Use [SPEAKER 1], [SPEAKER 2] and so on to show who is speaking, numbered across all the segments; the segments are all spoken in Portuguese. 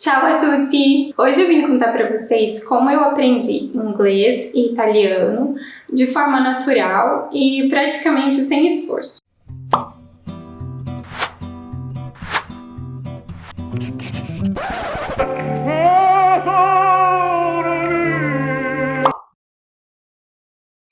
[SPEAKER 1] Ciao a tutti! Hoje eu vim contar para vocês como eu aprendi inglês e italiano de forma natural e praticamente sem esforço.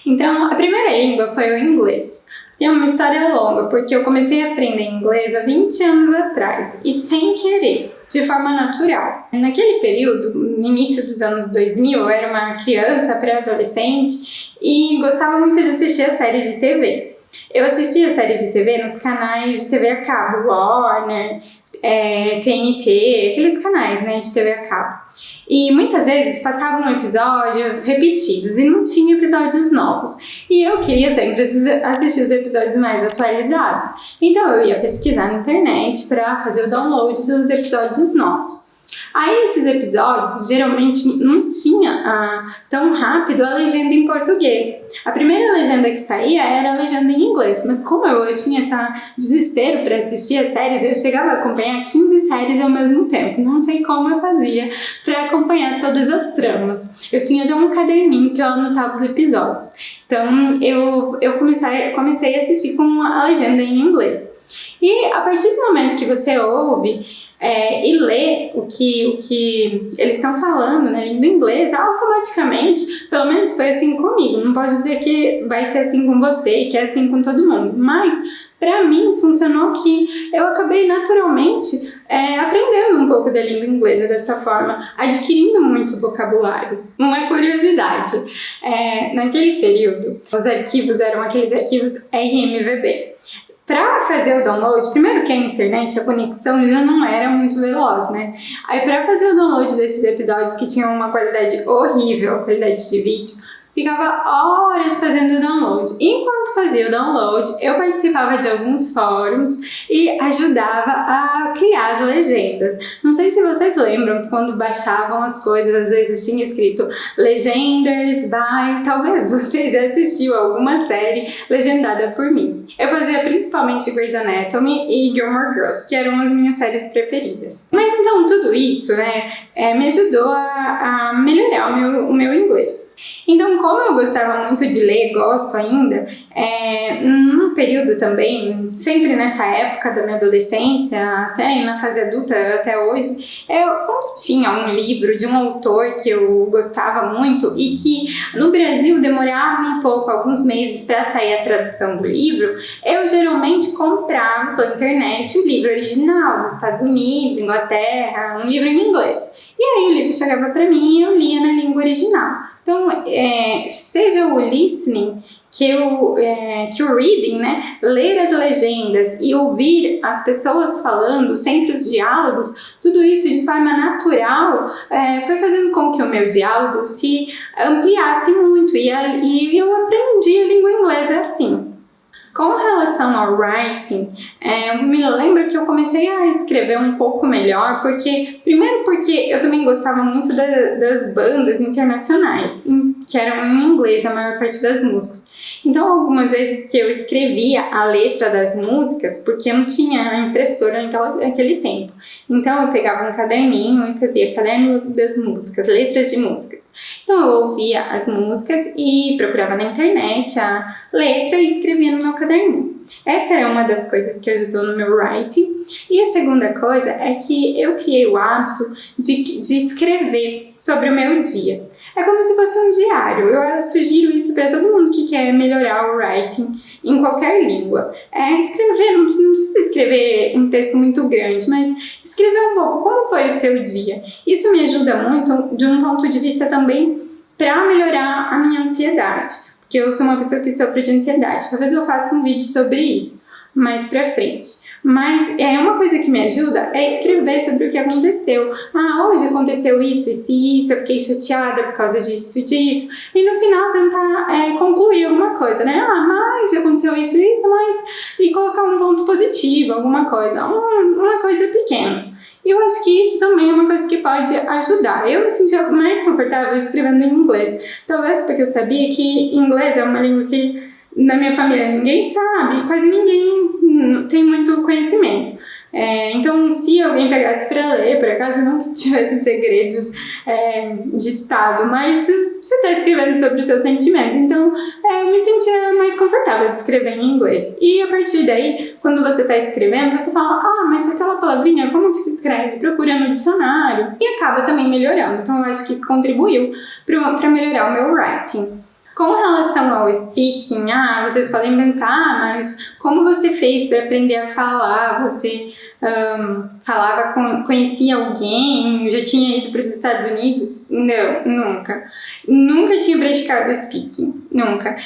[SPEAKER 1] Então, a primeira língua foi o inglês. Tem uma história longa, porque eu comecei a aprender inglês há 20 anos atrás e sem querer, de forma natural. Naquele período, no início dos anos 2000, eu era uma criança, pré-adolescente e gostava muito de assistir a séries de TV. Eu assistia séries de TV nos canais de TV a cabo, Warner, TNT, aqueles canais, né, de TV a cabo. E muitas vezes passavam episódios repetidos e não tinha episódios novos. E eu queria sempre assistir os episódios mais atualizados. Então eu ia pesquisar na internet para fazer o download dos episódios novos. Aí esses episódios geralmente não tinha tão rápido a legenda em português. A primeira legenda que saía era a legenda em inglês, mas como eu tinha esse desespero para assistir as séries, eu chegava a acompanhar 15 séries ao mesmo tempo. Não sei como eu fazia para acompanhar todas as tramas. Eu tinha até um caderninho que eu anotava os episódios. Então eu comecei a assistir com a legenda em inglês. E a partir do momento que você ouve e lê o que eles estão falando na língua inglesa, automaticamente, pelo menos foi assim comigo. Não posso dizer que vai ser assim com você e que é assim com todo mundo, mas para mim funcionou que eu acabei naturalmente aprendendo um pouco da língua inglesa dessa forma, adquirindo muito vocabulário. Uma curiosidade, naquele período, os arquivos eram aqueles arquivos RMVB. Para fazer o download, primeiro que a internet, a conexão já não era muito veloz, né? Aí para fazer o download desses episódios que tinham uma qualidade horrível, a qualidade de vídeo, ficava horas fazendo o download. Enquanto fazia o download, eu participava de alguns fóruns e ajudava a criar as legendas. Não sei se vocês lembram que quando baixavam as coisas, às vezes tinha escrito Legenders by... Talvez você já assistiu alguma série legendada por mim. Eu fazia principalmente Grey's Anatomy e Gilmore Girls, que eram as minhas séries preferidas. Mas então tudo isso, né, me ajudou a melhorar o meu inglês. Então, como eu gostava muito de ler, gosto ainda, num período também, sempre nessa época da minha adolescência, até na fase adulta, até hoje, quando tinha um livro de um autor que eu gostava muito e que no Brasil demorava um pouco, alguns meses para sair a tradução do livro, eu geralmente comprava pela internet o livro original dos Estados Unidos, Inglaterra, um livro em inglês. E aí o livro chegava para mim e eu lia na língua original. Então, seja o listening, que o reading, né, ler as legendas e ouvir as pessoas falando, sempre os diálogos, tudo isso de forma natural, foi fazendo com que o meu diálogo se ampliasse muito e eu aprendi a língua inglesa assim. Com relação ao writing, eu me lembro que eu comecei a escrever um pouco melhor, primeiro porque eu também gostava muito das bandas internacionais, que eram em inglês a maior parte das músicas. Então, algumas vezes que eu escrevia a letra das músicas, porque eu não tinha impressora naquele tempo. Então, eu pegava um caderninho e fazia caderno das músicas, letras de músicas. Então, eu ouvia as músicas e procurava na internet a letra e escrevia no meu caderninho. Essa era uma das coisas que ajudou no meu writing. E a segunda coisa é que eu criei o hábito de escrever sobre o meu dia. É como se fosse um diário. Eu sugiro isso para todo mundo que quer melhorar o writing em qualquer língua. Escrever, não precisa escrever um texto muito grande, mas escrever um pouco como foi o seu dia. Isso me ajuda muito de um ponto de vista também para melhorar a minha ansiedade. Porque eu sou uma pessoa que sofre de ansiedade. Talvez eu faça um vídeo sobre isso mais pra frente. Mas uma coisa que me ajuda é escrever sobre o que aconteceu. Hoje aconteceu isso, eu fiquei chateada por causa disso. E no final tentar concluir alguma coisa, né? Mas aconteceu isso, mas... E colocar um ponto positivo, alguma coisa. Uma coisa pequena. E eu acho que isso também é uma coisa que pode ajudar. Eu me sentia mais confortável escrevendo em inglês. Talvez porque eu sabia que inglês é uma língua que na minha família ninguém sabe, quase ninguém tem muito conhecimento. Então, se alguém pegasse para ler, por acaso não tivesse segredos de Estado, mas você está escrevendo sobre os seus sentimentos, então eu me sentia mais confortável de escrever em inglês. E a partir daí, quando você está escrevendo, você fala, mas aquela palavrinha, como que se escreve? Procura no dicionário. E acaba também melhorando. Então, eu acho que isso contribuiu para melhorar o meu writing. Com relação ao speaking, vocês podem pensar, mas como você fez para aprender a falar? Você conhecia alguém? Já tinha ido para os Estados Unidos? Não, nunca. Nunca tinha praticado speaking, nunca.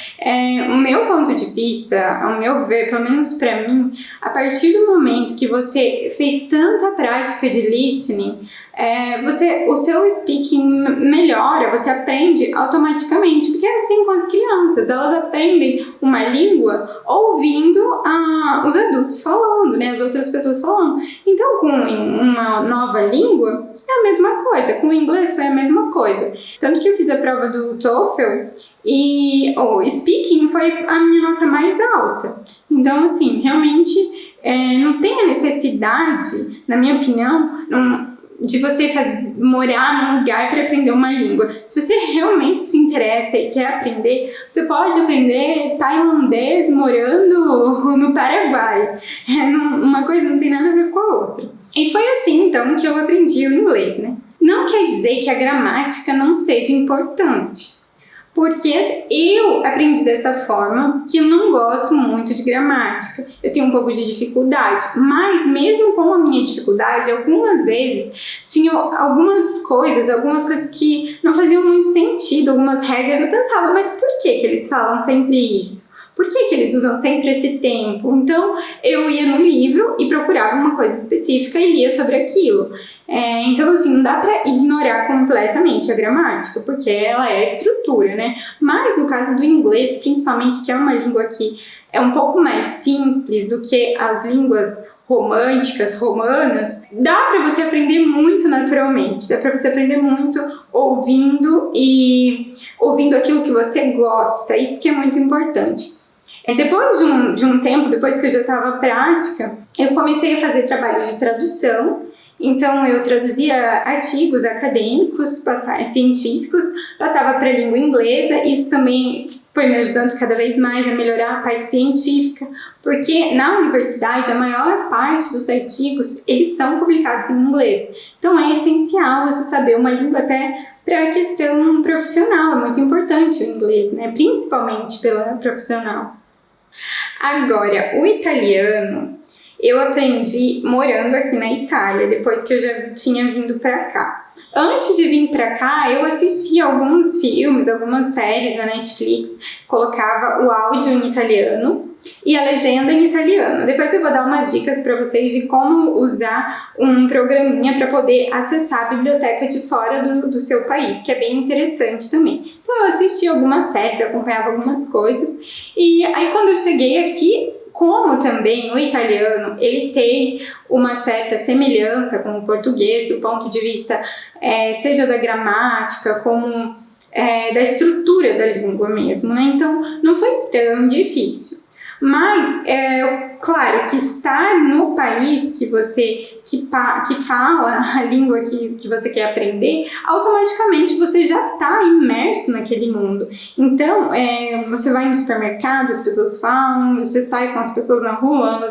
[SPEAKER 1] O meu ponto de vista, ao meu ver, pelo menos para mim, a partir do momento que você fez tanta prática de listening, o seu speaking melhora, você aprende automaticamente, porque é assim com as crianças, elas aprendem uma língua ouvindo os adultos falando, né, as outras pessoas falando. Então, com uma nova língua, é a mesma coisa, com o inglês foi a mesma coisa. Tanto que eu fiz a prova do TOEFL e o speaking foi a minha nota mais alta. Então, assim, realmente não tem a necessidade, na minha opinião, de você morar num lugar para aprender uma língua. Se você realmente se interessa e quer aprender, você pode aprender tailandês morando no Paraguai. Uma coisa não tem nada a ver com a outra. E foi assim, então, que eu aprendi o inglês, né? Não quer dizer que a gramática não seja importante. Porque eu aprendi dessa forma, que eu não gosto muito de gramática. Eu tenho um pouco de dificuldade, mas mesmo com a minha dificuldade, algumas vezes tinham algumas coisas que não faziam muito sentido, algumas regras. Eu pensava, mas por que eles falam sempre isso? Por que eles usam sempre esse tempo? Então, eu ia no livro e procurava uma coisa específica e lia sobre aquilo. Então, assim, não dá para ignorar completamente a gramática, porque ela é a estrutura, né? Mas no caso do inglês, principalmente, que é uma língua que é um pouco mais simples do que as línguas românticas, romanas, dá para você aprender muito naturalmente, dá para você aprender muito ouvindo aquilo que você gosta, isso que é muito importante. Depois de um tempo, depois que eu já estava prática, eu comecei a fazer trabalhos de tradução. Então, eu traduzia artigos acadêmicos, científicos, passava para a língua inglesa. Isso também foi me ajudando cada vez mais a melhorar a parte científica, porque na universidade a maior parte dos artigos eles são publicados em inglês. Então, é essencial você saber uma língua até para a questão profissional. É muito importante o inglês, né? Principalmente pela profissional. Agora, o italiano eu aprendi morando aqui na Itália, depois que eu já tinha vindo para cá. Antes de vir para cá, eu assistia alguns filmes, algumas séries na Netflix, colocava o áudio em italiano e a legenda em italiano. Depois eu vou dar umas dicas para vocês de como usar um programinha para poder acessar a biblioteca de fora do seu país, que é bem interessante também. Então eu assisti algumas séries, acompanhava algumas coisas, e aí quando eu cheguei aqui, como também o italiano ele tem uma certa semelhança com o português do ponto de vista seja da gramática como da estrutura da língua mesmo, né? Então não foi tão difícil. Mas claro que estar no país que fala a língua que você quer aprender, automaticamente você já está imerso naquele mundo. Então, você vai no supermercado, as pessoas falam, você sai com as pessoas na rua,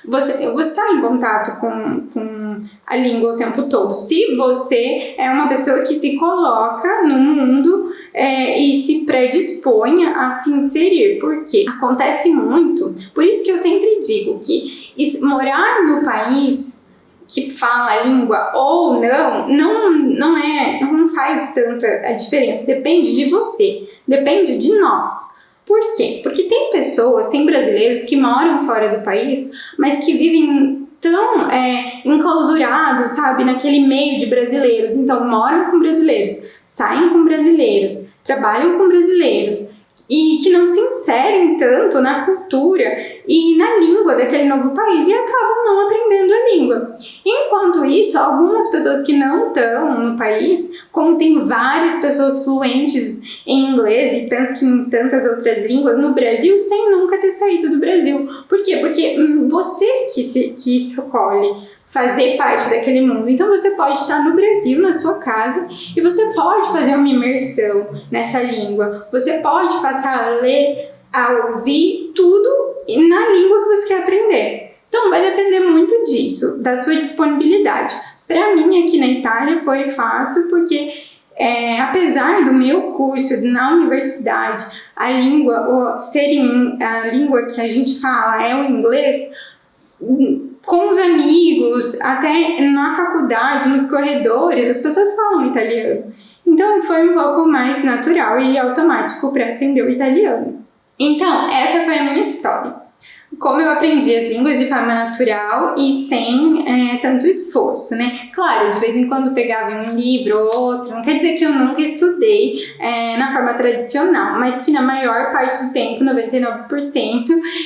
[SPEAKER 1] você está em contato com a língua o tempo todo. Se você é uma pessoa que se coloca no mundo e se predispõe a se inserir, porque acontece muito. Por isso que eu sempre digo que morar no país que fala a língua ou não faz tanta a diferença, depende de você, depende de nós. Por quê? Porque tem brasileiros que moram fora do país, mas que vivem tão enclausurados, sabe, naquele meio de brasileiros. Então, moram com brasileiros, saem com brasileiros, trabalham com brasileiros, e que não se inserem tanto na cultura e na língua daquele novo país e acabam não aprendendo a língua. Enquanto isso, algumas pessoas que não estão no país, como tem várias pessoas fluentes em inglês e penso que em tantas outras línguas no Brasil, sem nunca ter saído do Brasil. Por quê? Porque você que escolhe fazer parte daquele mundo. Então você pode estar no Brasil, na sua casa, e você pode fazer uma imersão nessa língua. Você pode passar a ler, a ouvir tudo na língua que você quer aprender. Então vai depender muito disso, da sua disponibilidade. Para mim, aqui na Itália foi fácil porque apesar do meu curso na universidade, a língua que a gente fala é o inglês, com os amigos, até na faculdade, nos corredores, as pessoas falam italiano. Então foi um pouco mais natural e automático para aprender o italiano. Então, essa foi a minha história. Como eu aprendi as línguas de forma natural e sem tanto esforço, né? Claro, de vez em quando pegava um livro ou outro, não quer dizer que eu nunca estudei na forma tradicional, mas que na maior parte do tempo, 99%,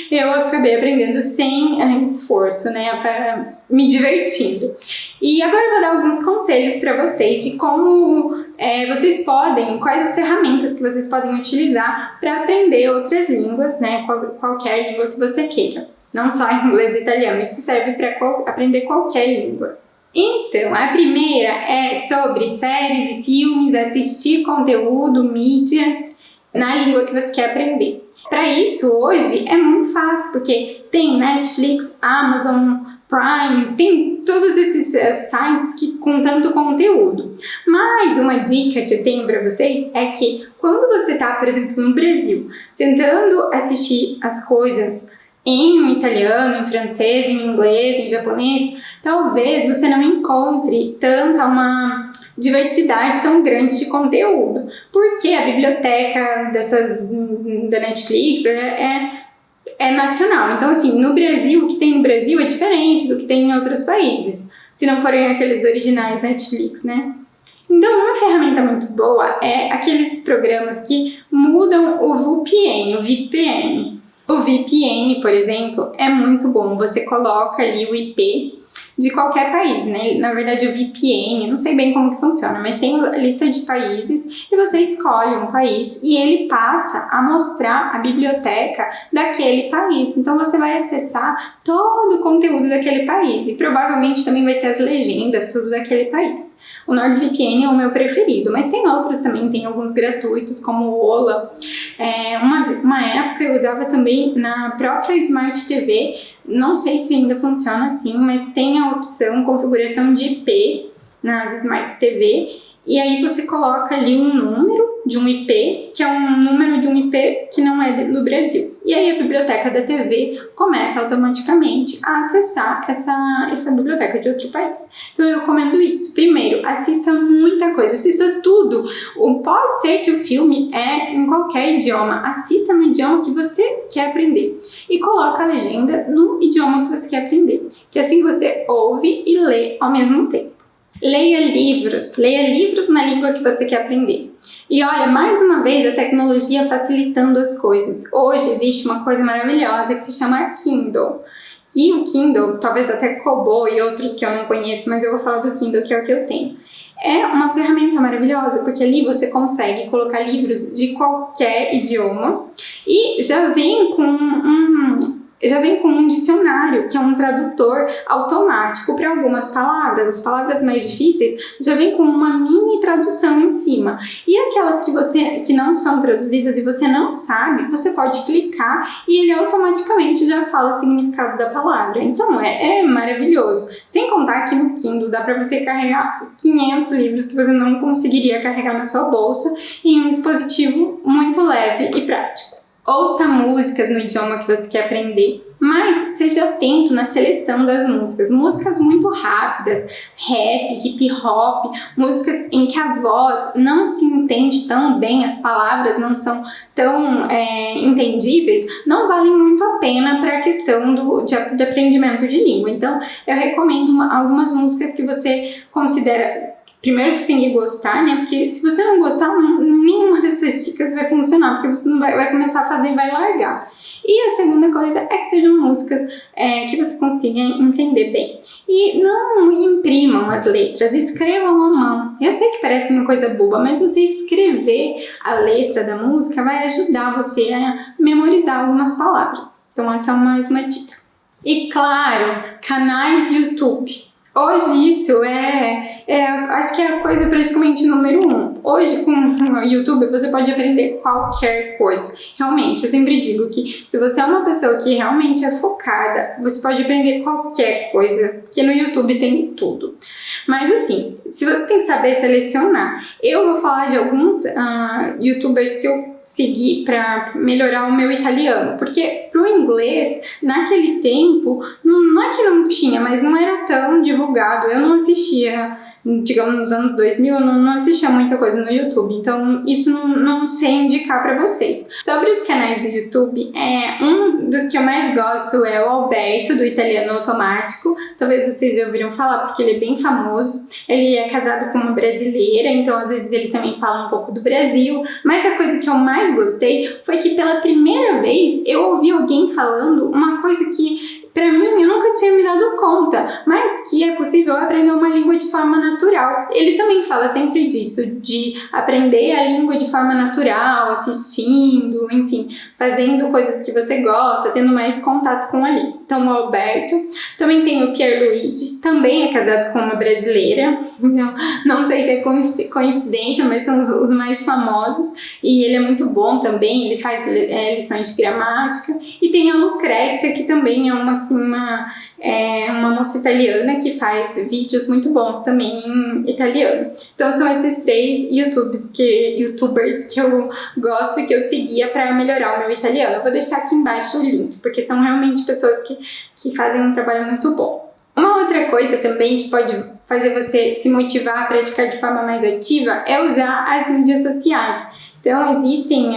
[SPEAKER 1] eu acabei aprendendo sem esforço, né? Me divertindo. E agora eu vou dar alguns conselhos para vocês de como vocês podem, quais as ferramentas que vocês podem utilizar para aprender outras línguas, né? Qualquer língua que você queira. Não só inglês e italiano, isso serve para aprender qualquer língua. Então, a primeira é sobre séries e filmes, assistir conteúdo, mídias na língua que você quer aprender. Para isso, hoje é muito fácil, porque tem Netflix, Amazon Prime, tem todos esses sites com tanto conteúdo. Mas uma dica que eu tenho para vocês é que quando você está, por exemplo, no Brasil, tentando assistir as coisas em italiano, em francês, em inglês, em japonês, talvez você não encontre uma diversidade tão grande de conteúdo, porque a biblioteca da Netflix é nacional. Então, assim, no Brasil, o que tem no Brasil é diferente do que tem em outros países, se não forem aqueles originais Netflix, né? Então, uma ferramenta muito boa é aqueles programas que mudam o VPN. O VPN, por exemplo, é muito bom. Você coloca ali o IP de qualquer país, né? Na verdade, o VPN, não sei bem como que funciona, mas tem a lista de países e você escolhe um país e ele passa a mostrar a biblioteca daquele país. Então, você vai acessar todo o conteúdo daquele país e provavelmente também vai ter as legendas, tudo daquele país. O NordVPN é o meu preferido, mas tem outros também, tem alguns gratuitos, como o Ola. Uma época eu usava também na própria Smart TV, não sei se ainda funciona assim, mas tem a opção configuração de IP nas Smart TV, e aí você coloca ali um número de um IP, que é um número de um IP que não é do Brasil. E aí a biblioteca da TV começa automaticamente a acessar essa biblioteca de outro país. Então eu recomendo isso. Primeiro, assista muita coisa, assista tudo. Pode ser que o filme é em qualquer idioma, assista no idioma que você quer aprender. E coloca a legenda no idioma que você quer aprender. Que assim você ouve e lê ao mesmo tempo. Leia livros na língua que você quer aprender. E olha, mais uma vez, a tecnologia facilitando as coisas. Hoje existe uma coisa maravilhosa que se chama Kindle. E o Kindle, talvez até Kobo e outros que eu não conheço, mas eu vou falar do Kindle, que é o que eu tenho. É uma ferramenta maravilhosa, porque ali você consegue colocar livros de qualquer idioma e já vem com um dicionário, que é um tradutor automático para algumas palavras. As palavras mais difíceis já vem com uma mini tradução em cima. E aquelas que não são traduzidas e você não sabe, você pode clicar e ele automaticamente já fala o significado da palavra. Então é maravilhoso. Sem contar que no Kindle dá para você carregar 500 livros que você não conseguiria carregar na sua bolsa em um dispositivo muito leve e prático. Ouça músicas no idioma que você quer aprender, mas seja atento na seleção das músicas. Músicas muito rápidas, rap, hip hop, músicas em que a voz não se entende tão bem, as palavras não são tão entendíveis, não valem muito a pena para a questão de aprendimento de língua. Então, eu recomendo algumas músicas que você considera Primeiro que você tem que gostar, né? Porque se você não gostar, nenhuma dessas dicas vai funcionar, porque você não vai começar a fazer e vai largar. E a segunda coisa é que sejam músicas que você consiga entender bem. E não imprimam as letras, escrevam à mão. Eu sei que parece uma coisa boba, mas você escrever a letra da música vai ajudar você a memorizar algumas palavras. Então essa é mais uma dica. E claro, canais YouTube. Hoje isso acho que é a coisa praticamente número 1. Hoje com o YouTube você pode aprender qualquer coisa. Realmente, eu sempre digo que se você é uma pessoa que realmente é focada, você pode aprender qualquer coisa, porque no YouTube tem tudo. Mas assim, se você tem que saber selecionar, eu vou falar de alguns YouTubers que eu segui para melhorar o meu italiano, porque pro inglês, naquele tempo, não é que não tinha, mas não era tão divulgado, eu não assistia, digamos, nos anos 2000, eu não assistia muita coisa no YouTube, então isso não sei indicar para vocês. Sobre os canais do YouTube, um dos que eu mais gosto é o Alberto, do Italiano Automático. Talvez vocês já ouviram falar, porque ele é bem famoso. Ele é casado com uma brasileira, então às vezes ele também fala um pouco do Brasil, mas a coisa que eu mais gostei foi que pela primeira vez eu ouvi alguém falando uma coisa que pra mim, eu nunca tinha me dado conta, mas que é possível aprender uma língua de forma natural. Ele também fala sempre disso, de aprender a língua de forma natural, assistindo, enfim, fazendo coisas que você gosta, tendo mais contato com a língua. Então, o Alberto. Também tem o Pierluigi, também é casado com uma brasileira, então, não sei se é coincidência, mas são os mais famosos, e ele é muito bom também, ele faz lições de gramática. E tem a Lucrécia, que também é uma moça italiana que faz vídeos muito bons também em italiano. Então são esses 3 youtubers que eu gosto e que eu seguia para melhorar o meu italiano. Eu vou deixar aqui embaixo o link, porque são realmente pessoas que fazem um trabalho muito bom. Uma outra coisa também que pode fazer você se motivar a praticar de forma mais ativa é usar as mídias sociais. Então existem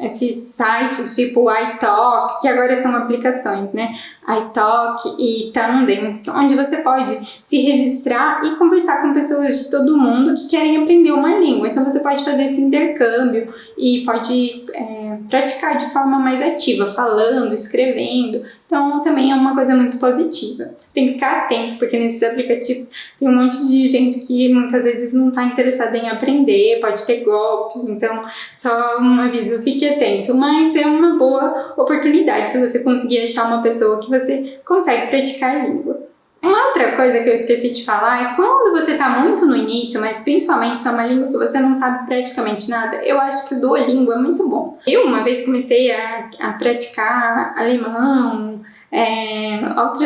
[SPEAKER 1] esses sites tipo o iTalk, que agora são aplicações, né? iTalk e Tandem, onde você pode se registrar e conversar com pessoas de todo mundo que querem aprender uma língua. Então você pode fazer esse intercâmbio e pode praticar de forma mais ativa, falando, escrevendo. Então também é uma coisa muito positiva. Você tem que ficar atento, porque nesses aplicativos tem um monte de gente que muitas vezes não está interessada em aprender, pode ter golpes, então só um aviso, fique atento. Mas é uma boa oportunidade se você conseguir achar uma pessoa que você consegue praticar a língua. Uma outra coisa que eu esqueci de falar é quando você está muito no início, mas principalmente se é uma língua que você não sabe praticamente nada, eu acho que o Duolingo é muito bom. Eu uma vez comecei a praticar alemão,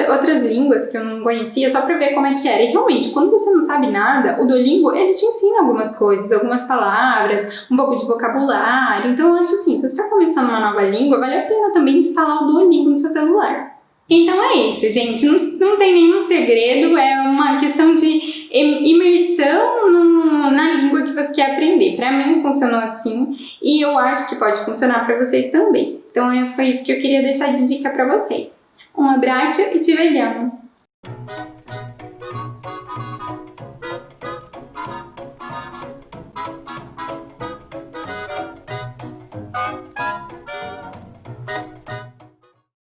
[SPEAKER 1] outras línguas que eu não conhecia, só para ver como é que era. E realmente, quando você não sabe nada, o Duolingo, ele te ensina algumas coisas, algumas palavras, um pouco de vocabulário. Então eu acho assim, se você está começando uma nova língua, vale a pena também instalar o Duolingo no seu celular. Então é isso, gente, não tem nenhum segredo, é uma questão de imersão na língua que você quer aprender. Para mim funcionou assim e eu acho que pode funcionar para vocês também. Então foi isso que eu queria deixar de dica para vocês. Um abraço e te vediamo!